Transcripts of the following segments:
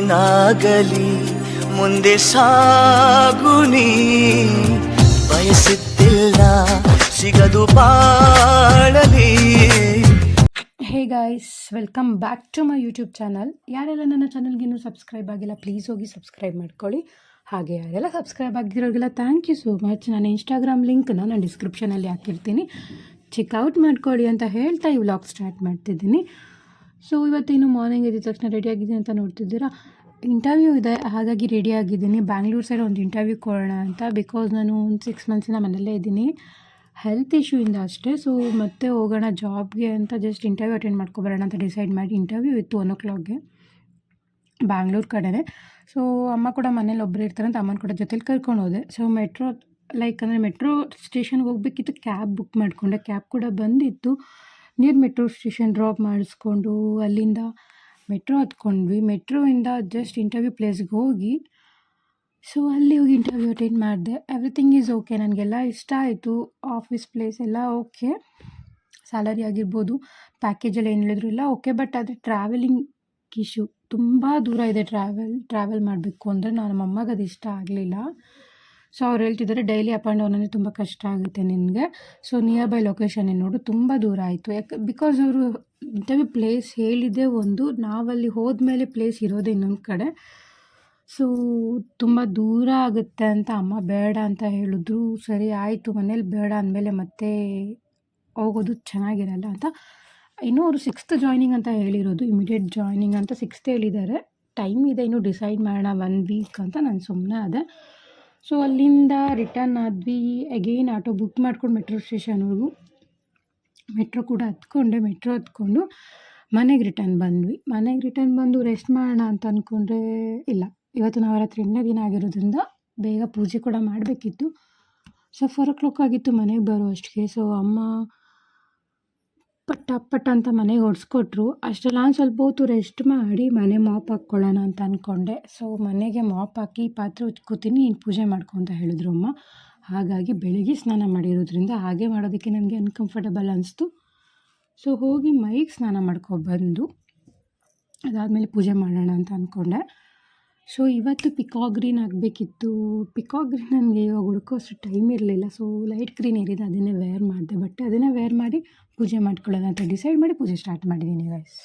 ಏನಾಗಲಿ ಮುಂದೆ ಸಾಗುನಿ, ಬಯಸುತ್ತಿಲ್ಲ ಸಿಗದು ಬಾಳಲಿ. Hey guys, welcome back to my YouTube channel. ಯಾರೆಲ್ಲ ನನ್ನ ಚಾನಲ್ಗೆ ಇನ್ನೂ ಸಬ್ಸ್ಕ್ರೈಬ್ ಆಗಿಲ್ಲ ಪ್ಲೀಸ್ ಹೋಗಿ ಸಬ್ಸ್ಕ್ರೈಬ್ ಮಾಡ್ಕೊಳ್ಳಿ. ಹಾಗೆ ಯಾರೆಲ್ಲ ಸಬ್ಸ್ಕ್ರೈಬ್ ಆಗಿರೋರಿಗೆಲ್ಲ ಥ್ಯಾಂಕ್ ಯು ಸೋ ಮಚ್. ನಾನು ಇನ್ಸ್ಟಾಗ್ರಾಮ್ ಲಿಂಕ್ನ ನಾನು ಡಿಸ್ಕ್ರಿಪ್ಷನಲ್ಲಿ ಹಾಕಿರ್ತೀನಿ, ಚೆಕ್ಔಟ್ ಮಾಡ್ಕೊಳ್ಳಿ ಅಂತ ಹೇಳ್ತಾ ಈ ವ್ಲಾಗ್ ಸ್ಟಾರ್ಟ್ ಮಾಡ್ತಿದ್ದೀನಿ. ಸೊ ಇವತ್ತೇನು ಮಾರ್ನಿಂಗ್ ಎದ್ದ ತಕ್ಷಣ ರೆಡಿಯಾಗಿದ್ದೀನಿ ಅಂತ ನೋಡ್ತಿದ್ದೀರಾ. ಇಂಟರ್ವ್ಯೂ ಇದೆ, ಹಾಗಾಗಿ ರೆಡಿ ಆಗಿದ್ದೀನಿ. ಬ್ಯಾಂಗ್ಳೂರ್ ಸೈಡ್ ಒಂದು ಇಂಟರ್ವ್ಯೂ ಕೊಡೋಣ ಅಂತ. ಬಿಕಾಸ್ ನಾನು ಒಂದು 6 ಮಂತ್ಸಿಂದ ಮನೆಯಲ್ಲೇ ಇದ್ದೀನಿ, ಹೆಲ್ತ್ ಇಶ್ಯೂಯಿಂದ ಅಷ್ಟೇ. ಸೊ ಮತ್ತೆ ಹೋಗೋಣ ಜಾಬ್ಗೆ ಅಂತ ಜಸ್ಟ್ ಇಂಟರ್ವ್ಯೂ ಅಟೆಂಡ್ ಮಾಡ್ಕೊಬರೋಣ ಅಂತ ಡಿಸೈಡ್ ಮಾಡಿ ಇಂಟರ್ವ್ಯೂ ಇತ್ತು 1 o'clockಗೆ ಬ್ಯಾಂಗ್ಳೂರ್ ಕಡೆನೇ. ಸೊ ಅಮ್ಮ ಕೂಡ ಮನೇಲಿ ಒಬ್ಬರು ಇರ್ತಾರೆ ಅಂತ ಅಮ್ಮನ ಕೂಡ ಜೊತೆಲಿ ಕರ್ಕೊಂಡು ಹೋದೆ. ಸೊ ಮೆಟ್ರೋ ಸ್ಟೇಷನ್ಗೆ ಹೋಗಬೇಕಿತ್ತು, ಕ್ಯಾಬ್ ಬುಕ್ ಮಾಡಿಕೊಂಡೆ. ಕ್ಯಾಬ್ ಕೂಡ ಬಂದಿತ್ತು. ನಿಯರ್ ಮೆಟ್ರೋ ಸ್ಟೇಷನ್ ಡ್ರಾಪ್ ಮಾಡಿಸ್ಕೊಂಡು ಅಲ್ಲಿಂದ ಮೆಟ್ರೋ ಹತ್ಕೊಂಡ್ವಿ. ಮೆಟ್ರೋಯಿಂದ ಜಸ್ಟ್ ಇಂಟರ್ವ್ಯೂ ಪ್ಲೇಸ್ಗೆ ಹೋಗಿ ಸೊ ಅಲ್ಲಿ ಹೋಗಿ ಇಂಟರ್ವ್ಯೂ ಅಟೆಂಡ್ ಮಾಡಿದೆ. ಎವ್ರಿಥಿಂಗ್ ಈಸ್ ಓಕೆ, ನನಗೆಲ್ಲ ಇಷ್ಟ ಆಯಿತು. ಆಫೀಸ್ ಪ್ಲೇಸ್ ಎಲ್ಲ ಓಕೆ, ಸ್ಯಾಲರಿ ಆಗಿರ್ಬೋದು, ಪ್ಯಾಕೇಜಲ್ಲಿ ಏನು ಹೇಳಿದ್ರು ಎಲ್ಲ ಓಕೆ. ಬಟ್ ಆದರೆ ಟ್ರಾವೆಲಿಂಗ್ ಇಶ್ಯೂ, ತುಂಬ ದೂರ ಇದೆ ಟ್ರಾವೆಲ್ ಮಾಡಬೇಕು ಅಂದರೆ ನಮ್ಮ ಅಮ್ಮಗೆ ಅದು ಇಷ್ಟ ಆಗಲಿಲ್ಲ. ಸೊ ಅವ್ರು ಹೇಳ್ತಿದ್ದಾರೆ ಡೈಲಿ ಅಪ್ ಆ್ಯಂಡ್ ಡೌನ್ ಅಂದರೆ ತುಂಬ ಕಷ್ಟ ಆಗುತ್ತೆ ನಿನಗೆ, ಸೊ ನಿಯರ್ ಬೈ ಲೊಕೇಶನ್ ನೋಡು. ತುಂಬ ದೂರ ಆಯಿತು, ಬಿಕಾಸ್ ಅವರು ಇಂಟರ್ವ್ಯೂ ಪ್ಲೇಸ್ ಹೇಳಿದ್ದೇ ಒಂದು, ನಾವಲ್ಲಿ ಹೋದ್ಮೇಲೆ ಪ್ಲೇಸ್ ಇರೋದೇ ಇನ್ನೊಂದು ಕಡೆ. ಸೊ ತುಂಬ ದೂರ ಆಗುತ್ತೆ ಅಂತ ಅಮ್ಮ ಬೇಡ ಅಂತ ಹೇಳಿದ್ರು. ಸರಿ ಆಯಿತು, ಮನೇಲಿ ಬೇಡ ಅಂದಮೇಲೆ ಮತ್ತೆ ಹೋಗೋದು ಚೆನ್ನಾಗಿರಲ್ಲ ಅಂತ. ಇನ್ನೂ ಅವರು 6th ಜಾಯ್ನಿಂಗ್ ಅಂತ ಹೇಳಿರೋದು, ಇಮಿಡಿಯೇಟ್ ಜಾಯ್ನಿಂಗ್ ಅಂತ 6th ಹೇಳಿದ್ದಾರೆ. ಟೈಮ್ ಇದೆ, ಇನ್ನೂ ಡಿಸೈಡ್ ಮಾಡೋಣ 1 ವೀಕ್ ಅಂತ ನಾನು ಸುಮ್ಮನೆ ಆದೆ. ಸೊ ಅಲ್ಲಿಂದ ರಿಟರ್ನ್ ಆದ್ವಿ. ಅಗೇನ್ ಆಟೋ ಬುಕ್ ಮಾಡ್ಕೊಂಡು ಮೆಟ್ರೋ ಸ್ಟೇಷನ್ವರೆಗೂ ಮೆಟ್ರೋ ಕೂಡ ಹತ್ಕೊಂಡು ಮನೆಗೆ ರಿಟರ್ನ್ ಬಂದ್ವಿ. ಮನೆಗೆ ರಿಟರ್ನ್ ಬಂದು ರೆಸ್ಟ್ ಮಾಡೋಣ ಅಂತ ಅಂದ್ಕೊಂಡ್ರೆ ಇಲ್ಲ, ಇವತ್ತು ನವರಾತ್ರಿ 2ನೇ ದಿನ ಆಗಿರೋದ್ರಿಂದ ಬೇಗ ಪೂಜೆ ಕೂಡ ಮಾಡಬೇಕಿತ್ತು. ಸೊ 4 o'clock ಆಗಿತ್ತು ಮನೆಗೆ ಬರೋ ಅಷ್ಟಿಗೆ. ಸೊ ಅಮ್ಮ ಪಟ್ಟ ಅಂತ ಮನೆಗೆ ಹೊಡ್ಸ್ಕೊಟ್ರು. ಅಷ್ಟೆಲ್ಲ ನಾನು ಸ್ವಲ್ಪ ಹೊತ್ತು ರೆಸ್ಟ್ ಮಾಡಿ ಮನೆ ಮಾಪ್ ಹಾಕ್ಕೊಳ್ಳೋಣ ಅಂತ ಅಂದ್ಕೊಂಡೆ. ಸೊ ಮನೆಗೆ ಮಾಪ್ ಹಾಕಿ ಪಾತ್ರೆ ಉಜ್ಕೋತೀನಿ, ನೀನು ಪೂಜೆ ಮಾಡ್ಕೊ ಅಂತ ಹೇಳಿದ್ರು ಅಮ್ಮ. ಹಾಗಾಗಿ ಬೆಳಿಗ್ಗೆ ಸ್ನಾನ ಮಾಡಿರೋದ್ರಿಂದ ಹಾಗೆ ಮಾಡೋದಕ್ಕೆ ನನಗೆ ಅನ್ಕಂಫರ್ಟಬಲ್ ಅನಿಸ್ತು. ಸೊ ಹೋಗಿ ಮೈಗೆ ಸ್ನಾನ ಮಾಡ್ಕೊಬಂದು ಅದಾದಮೇಲೆ ಪೂಜೆ ಮಾಡೋಣ ಅಂತ ಅಂದ್ಕೊಂಡೆ. ಸೊ ಇವತ್ತು ಪಿಕಾಕ್ ಗ್ರೀನ್ ಆಗಬೇಕಿತ್ತು. ಪಿಕಾಕ್ ಗ್ರೀನ್ ನನಗೆ ಇವಾಗ ಹುಡ್ಕೋಷ್ಟು ಟೈಮ್ ಇರಲಿಲ್ಲ. ಸೊ ಲೈಟ್ ಗ್ರೀನ್ ಏನಿದೆ ಅದನ್ನೇ ವೇರ್ ಮಾಡಿದೆ, ಬಟ್ ಅದನ್ನೇ ವೇರ್ ಮಾಡಿ ಪೂಜೆ ಮಾಡ್ಕೊಳ್ಳೋಣ ಅಂತ ಡಿಸೈಡ್ ಮಾಡಿ ಪೂಜೆ ಸ್ಟಾರ್ಟ್ ಮಾಡಿದ್ದೀನಿ ಗೈಸ್.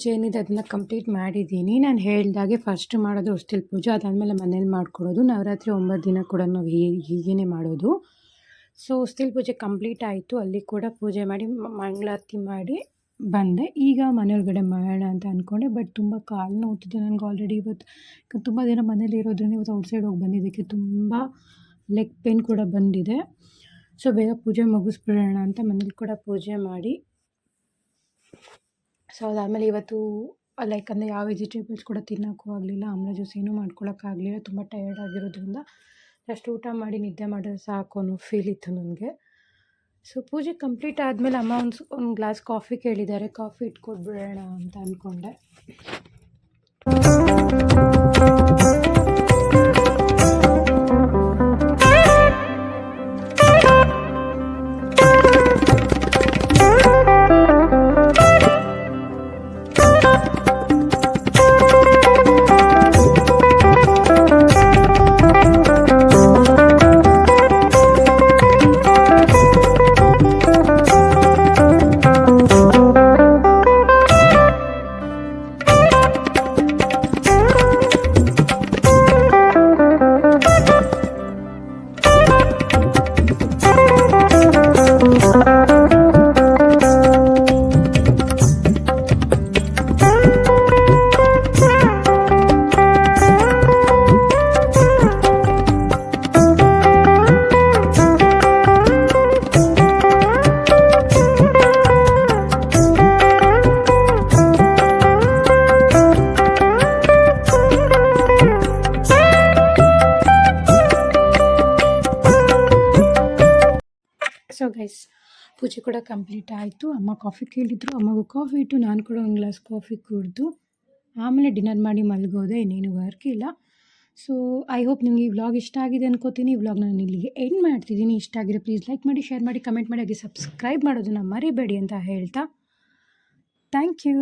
ಪೂಜೆ ಏನಿದೆ ಅದನ್ನ ಕಂಪ್ಲೀಟ್ ಮಾಡಿದ್ದೀನಿ. ನಾನು ಹೇಳ್ದಾಗೆ ಫಸ್ಟ್ ಮಾಡೋದು ಹೊಸ್ತಿಲ್ ಪೂಜೆ, ಅದಾದಮೇಲೆ ಮನೇಲಿ ಮಾಡ್ಕೊಡೋದು. ನವರಾತ್ರಿ 9 ದಿನ ಕೂಡ ನಾವು ಹೀಗೇ ಮಾಡೋದು. ಸೊ ಹೊಸ್ತಿಲ್ ಪೂಜೆ ಕಂಪ್ಲೀಟ್ ಆಯಿತು. ಅಲ್ಲಿ ಕೂಡ ಪೂಜೆ ಮಾಡಿ ಮಂಗಳಾರತಿ ಮಾಡಿ ಬಂದೆ. ಈಗ ಮನೆಯೊಳಗಡೆ ಮಾಡೋಣ ಅಂತ ಅಂದ್ಕೊಂಡೆ, ಬಟ್ ತುಂಬ ಕಾಲು ನೋವ್ತಿದೆ ನನಗೆ ಆಲ್ರೆಡಿ. ಇವತ್ತು ತುಂಬ ದಿನ ಮನೇಲಿ ಇರೋದ್ರಿಂದ ಇವತ್ತು ಔಟ್ಸೈಡ್ ಹೋಗಿ ಬಂದಿದ್ದಕ್ಕೆ ತುಂಬ ಲೆಗ್ ಪೇನ್ ಕೂಡ ಬಂದಿದೆ. ಸೊ ಬೇಗ ಪೂಜೆ ಮುಗಿಸ್ಬಿಡೋಣ ಅಂತ ಮನೇಲಿ ಕೂಡ ಪೂಜೆ ಮಾಡಿ, ಸೊ ಅದಾದಮೇಲೆ ಇವತ್ತು ಲೈಕ್ ಅಂದರೆ ಯಾವ ವೆಜಿಟೇಬಲ್ಸ್ ಕೂಡ ತಿನ್ನೋಕ್ಕೂ ಆಗಲಿಲ್ಲ, ಆಮ್ಲ ಜ್ಯೂಸ್ ಏನೂ ಮಾಡ್ಕೊಳಕ್ಕಾಗಲಿಲ್ಲ. ತುಂಬ ಟಯರ್ಡ್ ಆಗಿರೋದ್ರಿಂದ ಜಸ್ಟ್ ಊಟ ಮಾಡಿ ನಿದ್ದೆ ಮಾಡಿದ್ರೆ ಸಾಕು ಅನ್ನೋ ಫೀಲ್ ಇತ್ತು ನನಗೆ. ಸೊ ಪೂಜೆ ಕಂಪ್ಲೀಟ್ ಆದಮೇಲೆ ಅಮ್ಮ ಒಂದು ಗ್ಲಾಸ್ ಕಾಫಿ ಕೇಳಿದ್ದಾರೆ, ಕಾಫಿ ಇಟ್ಕೊಟ್ಬಿಡೋಣ ಅಂತ ಅಂದ್ಕೊಂಡೆ. ಸೊ ಗೈಸ್ ಪೂಜೆ ಕೂಡ ಕಂಪ್ಲೀಟ್ ಆಯಿತು. ಅಮ್ಮ ಕಾಫಿ ಕೇಳಿದ್ರು, ಅಮ್ಮಗೂ ಕಾಫಿ ಇಟ್ಟು ನಾನು ಕೂಡ ಒಂದು ಗ್ಲಾಸ್ ಕಾಫಿ ಕುಡಿದು ಆಮೇಲೆ ಡಿನ್ನರ್ ಮಾಡಿ ಮಲಗೋದೆ, ಇನ್ನೇನು ವರ್ಕ್ ಇಲ್ಲ. ಸೊ ಐ ಹೋಪ್ ನಿಮಗೆ ಈ ವ್ಲಾಗ್ ಇಷ್ಟ ಆಗಿದೆ ಅನ್ಕೋತೀನಿ. ಈ ವ್ಲಾಗ್ ನಾನು ಇಲ್ಲಿಗೆ ಎಂಡ್ ಮಾಡ್ತಿದ್ದೀನಿ. ಇಷ್ಟ ಆಗಿರೋ ಪ್ಲೀಸ್ ಲೈಕ್ ಮಾಡಿ, ಶೇರ್ ಮಾಡಿ, ಕಮೆಂಟ್ ಮಾಡಿ, ಹಾಗೆ ಸಬ್ಸ್ಕ್ರೈಬ್ ಮಾಡೋದನ್ನು ಮರಿಬೇಡಿ ಅಂತ ಹೇಳ್ತಾ ಥ್ಯಾಂಕ್ ಯು.